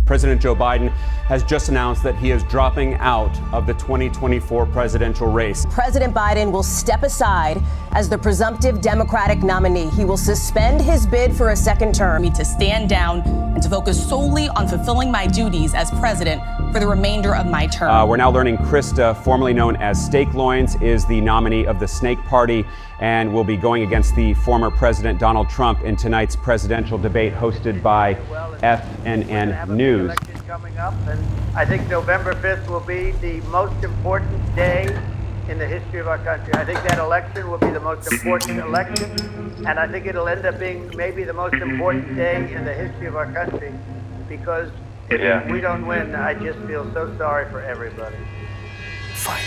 President Joe Biden has just announced that he is dropping out of the 2024 presidential race. President Biden will step aside as the presumptive Democratic nominee. He will suspend his bid for a second term. Me to stand down and to focus solely on fulfilling my duties as president for the remainder of my term. We're now learning Krista, formerly known as Steak Loins, is the nominee of the Snake Party and will be going against the former President Donald Trump in tonight's presidential debate hosted by FNN News. Coming up, and I think November 5th will be the most important day in the history of our country. I think that election will be the most important election, and I think it'll end up being maybe the most important day in the history of our country, because if we don't win, I just feel so sorry for everybody. Fine.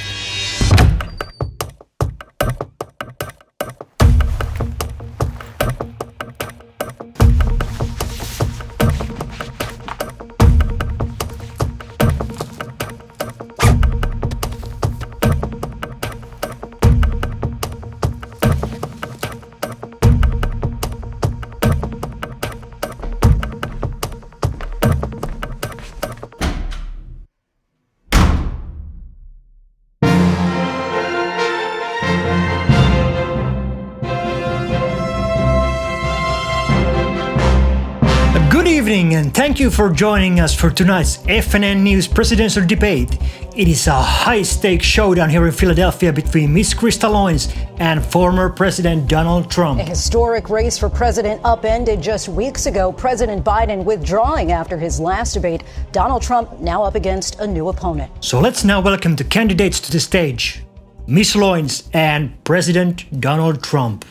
Good evening and thank you for joining us for tonight's FNN News presidential debate. It is a high-stakes showdown here in Philadelphia between Miss Krista Loins and former President Donald Trump. A historic race for president upended just weeks ago. President Biden withdrawing after his last debate. Donald Trump now up against a new opponent. So let's now welcome the candidates to the stage. Miss Loins and President Donald Trump.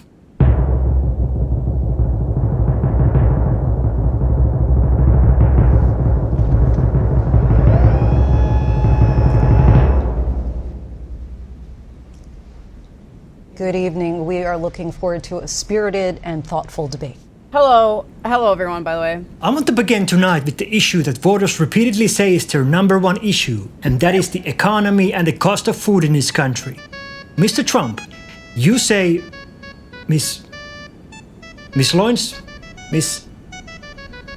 Good evening. We are looking forward to a spirited and thoughtful debate. Hello everyone, by the way. I want to begin tonight with the issue that voters repeatedly say is their number one issue, and that is the economy and the cost of food in this country. Mr. Trump, you say, Miss Loins,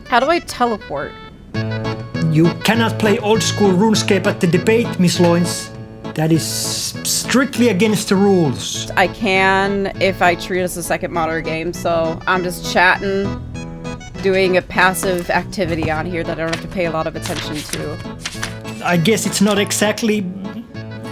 How do I teleport? You cannot play old school RuneScape at the debate, Miss Loins. That is strictly against the rules. I can if I treat it as a second monitor game, so I'm just chatting, doing a passive activity on here that I don't have to pay a lot of attention to. I guess it's not exactly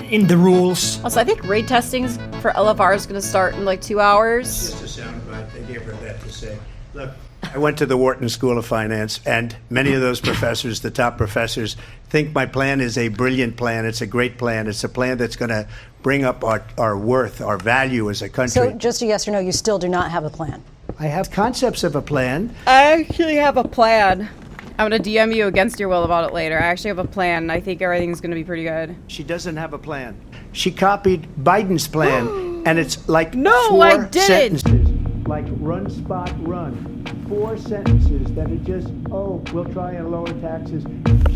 in the rules. Also, I think raid testing for LFR is going to start in like 2 hours. It's just a soundbite. They gave her that to say. Look, I went to the Wharton School of Finance, and many of those professors, the top professors, think my plan is a brilliant plan. It's a great plan. It's a plan that's going to bring up our worth, our value as a country. So just a yes or no, you still do not have a plan? I have concepts of a plan. I actually have a plan. I'm going to DM you against your will about it later. I actually have a plan. I think everything's going to be pretty good. She doesn't have a plan. She copied Biden's plan, and it's like No, I didn't. sentences. Like run, spot, run. 4 sentences that are just, we'll try and lower taxes.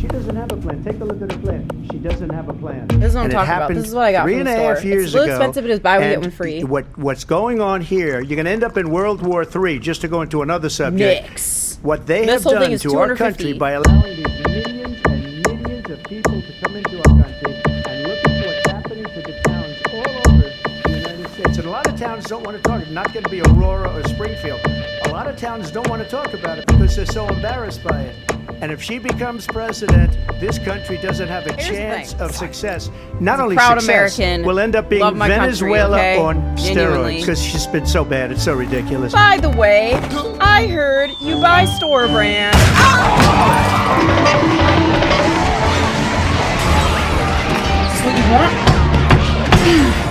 She doesn't have a plan. Take a look at her plan. She doesn't have a plan. This is what I'm talking about. This is what I got from the store. 3.5 years it's a little ago. expensive, but it's buy one, get one free. What's going on here, you're going to end up in World War III, just to go into another subject. Mix. What they This have whole thing done is to our 250. country by allowing these millions and millions of people to come into our country, and look at what's happening to the towns all over the United States. And a lot of towns don't want to talk. It's not going to be Aurora or Springfield. A lot of towns don't want to talk about it because they're so embarrassed by it. And if she becomes president, this country doesn't have a chance of success. Not only proud success, American. we'll end up being Love my country, Venezuela okay? on Genuinely. steroids because she's been so bad. It's so ridiculous. By the way, I heard you buy store brand. Is this what you want?